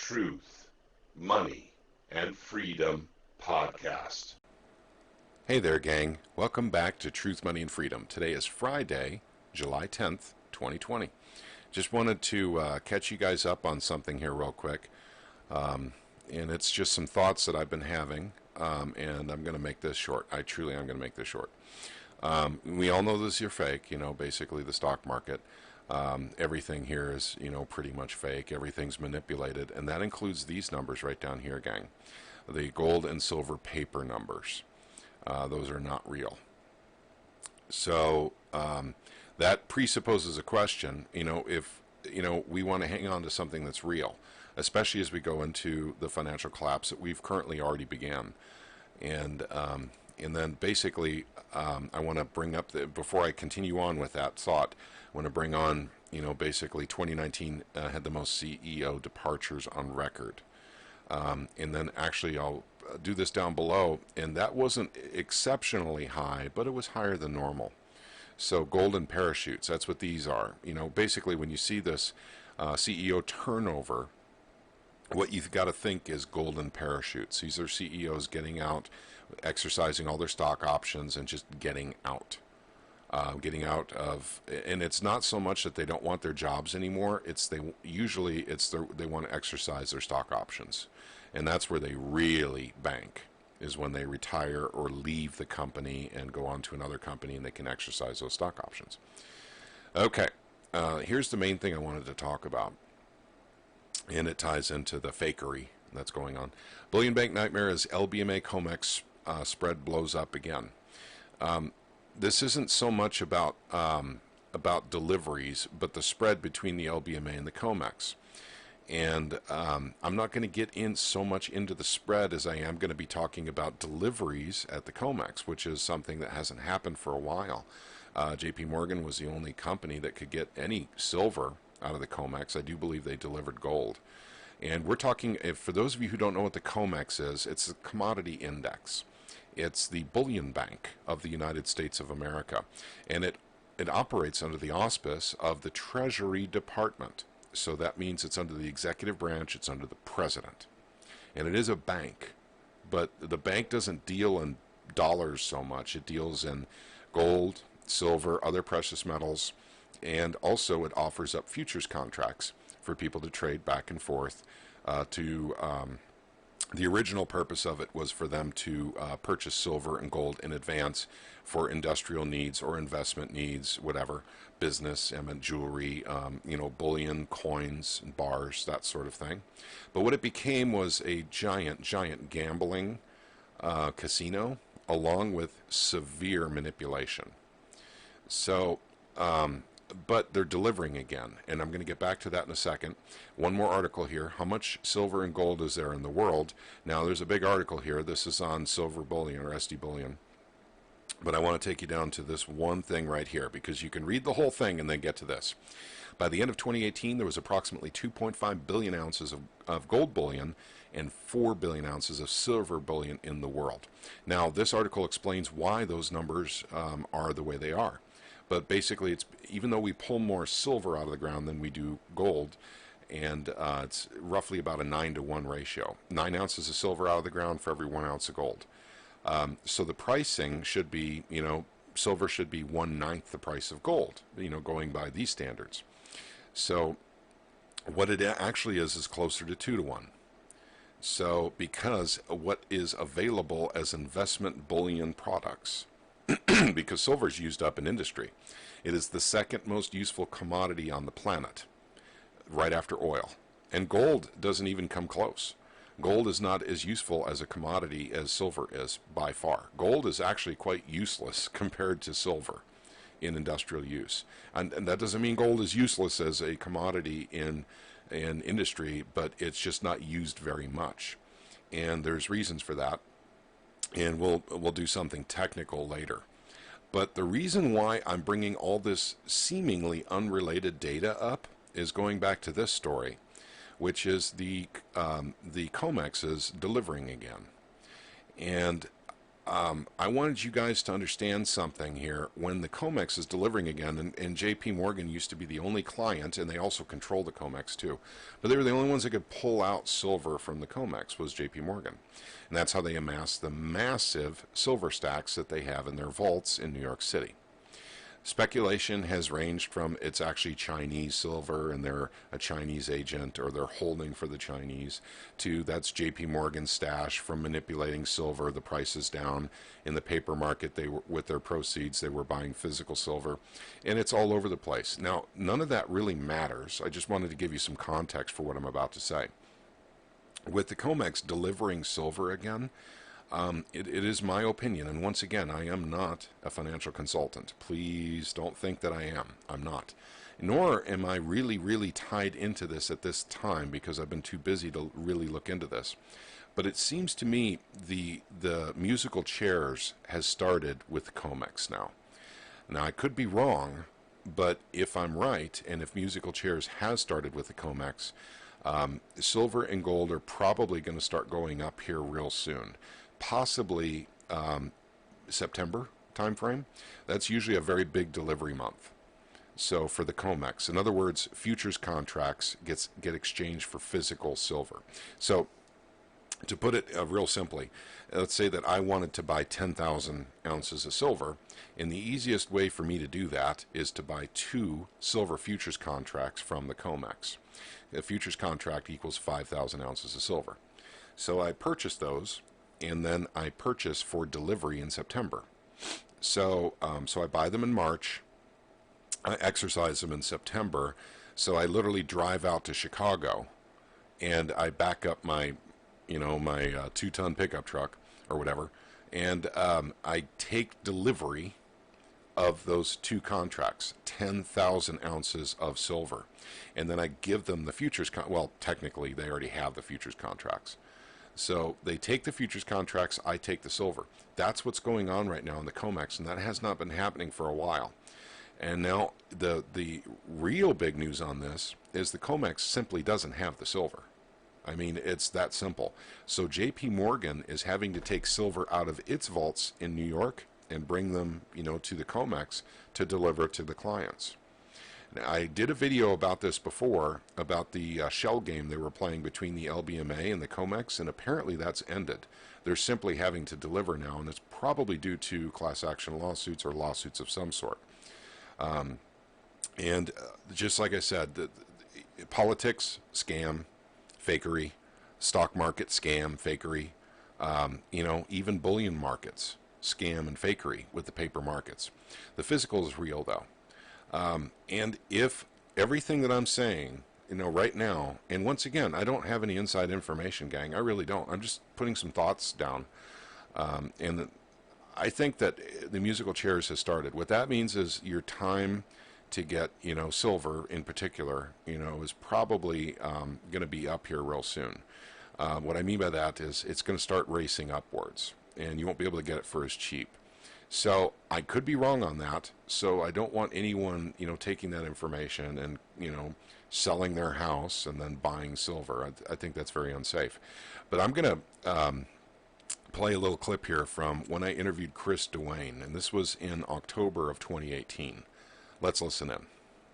Truth, Money, and Freedom podcast. Hey there, gang. Welcome back to Truth, Money, and Freedom. Today is Friday, July 10th, 2020. Just wanted to catch you guys up on something here real quick. And it's just some thoughts that I've been having, and I'm going to make this short. I truly am going to make this short. We all know this is fake, basically the stock market. Everything here is, pretty much fake. Everything's manipulated, and that includes these numbers right down here, gang. The gold and silver paper numbers. Those are not real. So that presupposes a question, if we want to hang on to something that's real, especially as we go into the financial collapse that we've currently already began. And then basically I want to bring up, before I continue on with that thought, I want to bring on, basically 2019 had the most CEO departures on record. And then actually I'll do this down below, and that wasn't exceptionally high, but it was higher than normal. So golden parachutes, that's what these are. Basically when you see this CEO turnover, what you've got to think is golden parachutes. These are CEOs getting out, exercising all their stock options, and just getting out. Getting out of, and it's not so much that they don't want their jobs anymore. They want to exercise their stock options, and that's where they really bank, is when they retire or leave the company and go on to another company, and they can exercise those stock options. Okay, here's the main thing I wanted to talk about, and it ties into the fakery that's going on. Bullion bank nightmare as LBMA Comex spread blows up again. This isn't so much about deliveries, but the spread between the LBMA and the Comex. And I'm not going to get in so much into the spread as I am going to be talking about deliveries at the Comex, which is something that hasn't happened for a while. JP Morgan was the only company that could get any silver out of the Comex. I do believe they delivered gold. And we're talking, for those of you who don't know what the Comex is, it's a commodity index. It's the bullion bank of the United States of America, and it operates under the auspice of the Treasury Department. So that means it's under the executive branch, it's under the president. And it is a bank, but the bank doesn't deal in dollars so much. It deals in gold, silver, other precious metals, and also it offers up futures contracts for people to trade back and forth the original purpose of it was for them to purchase silver and gold in advance for industrial needs or investment needs, whatever, business, jewelry, bullion, coins, bars, that sort of thing. But what it became was a giant gambling casino, along with severe manipulation. So, but they're delivering again, and I'm going to get back to that in a second. One more article here. How much silver and gold is there in the world? Now, there's a big article here. This is on silver bullion or SD bullion. But I want to take you down to this one thing right here, because you can read the whole thing and then get to this. By the end of 2018, there was approximately 2.5 billion ounces of gold bullion and 4 billion ounces of silver bullion in the world. Now, this article explains why those numbers are the way they are. But basically, it's even though we pull more silver out of the ground than we do gold, and it's roughly about a 9-to-1 ratio. 9 ounces of silver out of the ground for every 1 ounce of gold. So the pricing should be, silver should be 1/9 the price of gold, going by these standards. So what it actually is closer to 2-to-1. So because what is available as investment bullion products, because silver is used up in industry, it is the second most useful commodity on the planet, right after oil. And gold doesn't even come close. Gold is not as useful as a commodity as silver is by far. Gold is actually quite useless compared to silver in industrial use. And that doesn't mean gold is useless as a commodity in industry, but it's just not used very much. And there's reasons for that. And we'll do something technical later. But the reason why I'm bringing all this seemingly unrelated data up is going back to this story, which is the Comex is delivering again. And I wanted you guys to understand something here. When the Comex is delivering again, and JP Morgan used to be the only client, and they also control the Comex too, but they were the only ones that could pull out silver from the Comex was JP Morgan. And that's how they amassed the massive silver stacks that they have in their vaults in New York City. Speculation has ranged from it's actually Chinese silver and they're a Chinese agent or they're holding for the Chinese to that's JP Morgan's stash from manipulating silver, the prices down in the paper market. They were with their proceeds, they were buying physical silver, and it's all over the place. Now, none of that really matters. I just wanted to give you some context for what I'm about to say. With the Comex delivering silver again, it is my opinion, and once again, I am not a financial consultant. Please don't think that I am. I'm not. Nor am I really tied into this at this time because I've been too busy to really look into this. But it seems to me the musical chairs has started with Comex now. Now, I could be wrong, but if I'm right, and if musical chairs has started with the Comex, silver and gold are probably going to start going up here real soon. Possibly September timeframe. That's usually a very big delivery month. So for the Comex, in other words, futures contracts get exchanged for physical silver. So to put it real simply, let's say that I wanted to buy 10,000 ounces of silver, and the easiest way for me to do that is to buy 2 silver futures contracts from the Comex. A futures contract equals 5,000 ounces of silver. So I purchase those, and then I purchase for delivery in September. So I buy them in March, I exercise them in September, so I literally drive out to Chicago, and I back up my 2-ton pickup truck or whatever, and I take delivery of those 2 contracts, 10,000 ounces of silver, and then I give them the futures. Well, technically, they already have the futures contracts. So they take the futures contracts, I take the silver. That's what's going on right now in the Comex, and that has not been happening for a while. And now the real big news on this is the Comex simply doesn't have the silver. I mean, it's that simple. So JP Morgan is having to take silver out of its vaults in New York and bring them, to the Comex to deliver to the clients. I did a video about this before, about the shell game they were playing between the LBMA and the Comex, and apparently that's ended. They're simply having to deliver now, and it's probably due to class action lawsuits or lawsuits of some sort. And just like I said, the politics, scam, fakery, stock market, scam, fakery, even bullion markets, scam and fakery with the paper markets. The physical is real, though. And if everything that I'm saying, right now, and once again, I don't have any inside information, gang. I really don't. I'm just putting some thoughts down. And I think that the musical chairs has started. What that means is your time to get, silver in particular, is probably going to be up here real soon. What I mean by that is it's going to start racing upwards, and you won't be able to get it for as cheap. So I could be wrong on that. So I don't want anyone, taking that information and, selling their house and then buying silver. I think that's very unsafe. But I'm going to play a little clip here from when I interviewed Chris Duane, and this was in October of 2018. Let's listen in.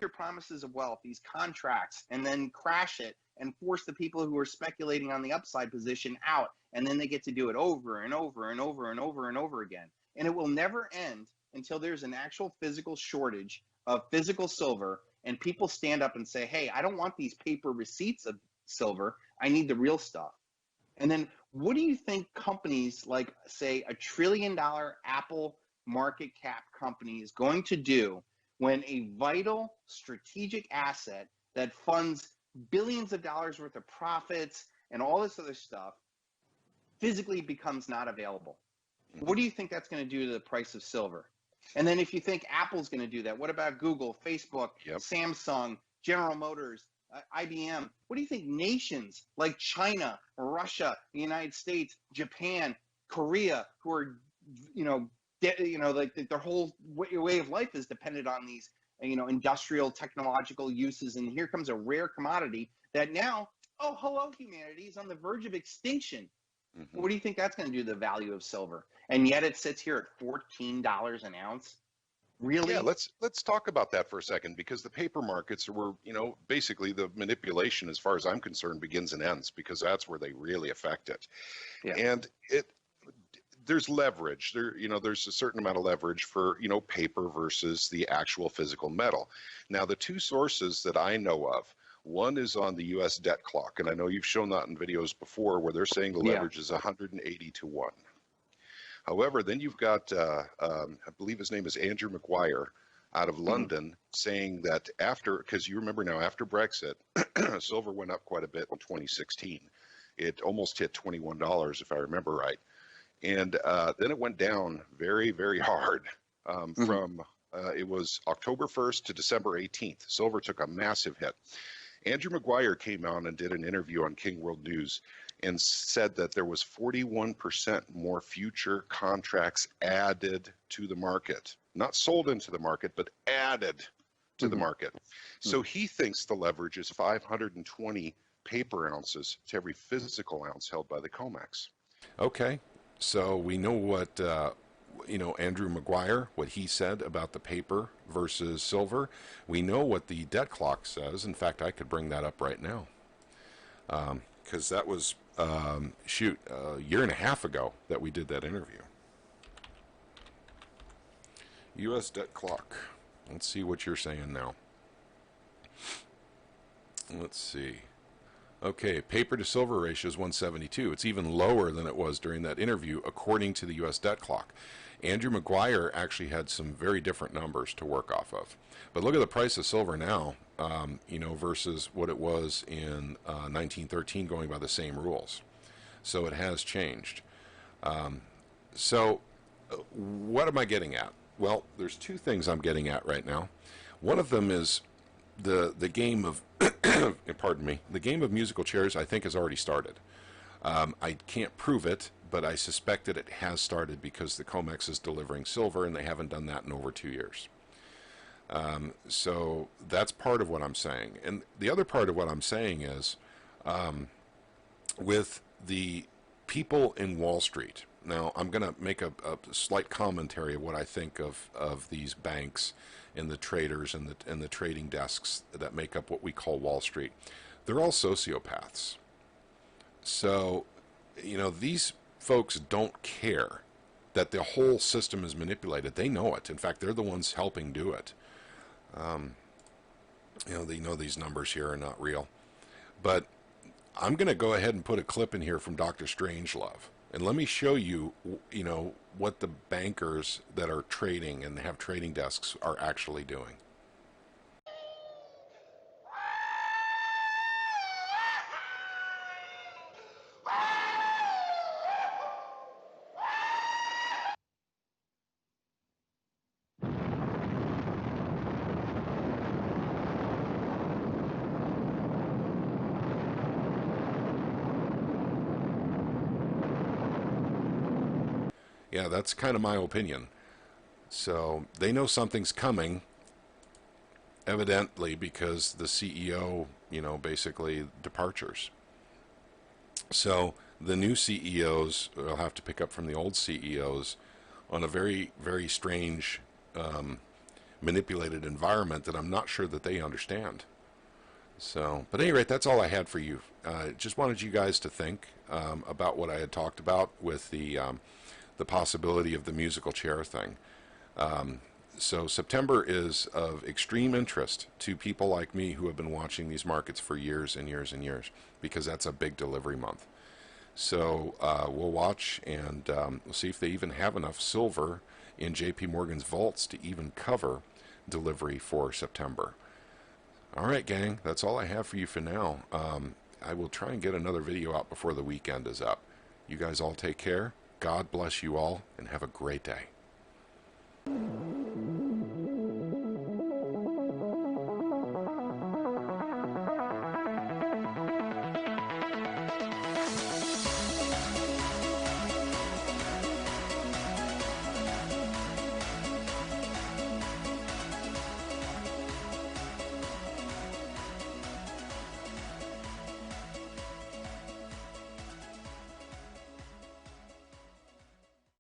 Your promises of wealth, these contracts, and then crash it and force the people who are speculating on the upside position out. And then they get to do it over and over and over and over and over again. And it will never end until there's an actual physical shortage of physical silver and people stand up and say, hey, I don't want these paper receipts of silver. I need the real stuff. And then what do you think companies like, say, $1 trillion Apple market cap company is going to do when a vital strategic asset that funds billions of dollars worth of profits and all this other stuff physically becomes not available? What do you think that's going to do to the price of silver? And then if you think Apple's going to do that, what about Google, Facebook, Samsung, General Motors, IBM? What do you think nations like China, Russia, the United States, Japan, Korea, who are, like their whole way of life is dependent on these, industrial technological uses. And here comes a rare commodity that now, oh, hello, humanity is on the verge of extinction. Mm-hmm. What do you think that's going to do to the value of silver? And yet it sits here at $14 an ounce. Really? Yeah, let's talk about that for a second, because the paper markets were, basically the manipulation, as far as I'm concerned, begins and ends, because that's where they really affect it. Yeah. And there's leverage there, there's a certain amount of leverage for, paper versus the actual physical metal. Now, the two sources that I know of, one is on the US debt clock, and I know you've shown that in videos before, where they're saying the leverage is 180 to 1. However, then you've got, I believe his name is Andrew Maguire out of London, saying that because you remember now, after Brexit, silver went up quite a bit in 2016. It almost hit $21, if I remember right. And then it went down very, very hard from, it was October 1st to December 18th. Silver took a massive hit. Andrew Maguire came on and did an interview on King World News and said that there was 41% more future contracts added to the market, not sold into the market, but added to the market. So he thinks the leverage is 520 paper ounces to every physical ounce held by the Comex. Okay, so we know what Andrew Maguire, what he said about the paper versus silver. We know what the debt clock says. In fact, I could bring that up right now, because that was a year and a half ago that we did that interview. U.S. debt clock. Let's see what you're saying now. Let's see. Okay, paper to silver ratio is 172. It's even lower than it was during that interview, according to the U.S. debt clock. Andrew Maguire actually had some very different numbers to work off of. But look at the price of silver now, versus what it was in 1913, going by the same rules. So it has changed. So what am I getting at? Well, there's two things I'm getting at right now. One of them is the game of, pardon me, the game of musical chairs, I think, has already started. I can't prove it, but I suspect that it has started because the Comex is delivering silver, and they haven't done that in over 2 years. So that's part of what I'm saying. And the other part of what I'm saying is, with the people in Wall Street, now I'm going to make a slight commentary of what I think of these banks and the traders and the trading desks that make up what we call Wall Street. They're all sociopaths. So, these folks don't care that the whole system is manipulated. They know it. In fact, they're the ones helping do it. They know these numbers here are not real. But I'm going to go ahead and put a clip in here from Dr. Strangelove. And let me show you, what the bankers that are trading and have trading desks are actually doing. Yeah, that's kind of my opinion. So they know something's coming, evidently, because the CEO, basically departures. So the new CEOs will have to pick up from the old CEOs on a very, very strange, manipulated environment that I'm not sure that they understand. So, but at any rate, that's all I had for you. Just wanted you guys to think about what I had talked about with the possibility of the musical chair thing. So September is of extreme interest to people like me who have been watching these markets for years and years and years, because that's a big delivery month. So we'll watch, and we'll see if they even have enough silver in JP Morgan's vaults to even cover delivery for September. All right, gang, that's all I have for you for now. I will try and get another video out before the weekend is up. You guys all take care. God bless you all, and have a great day.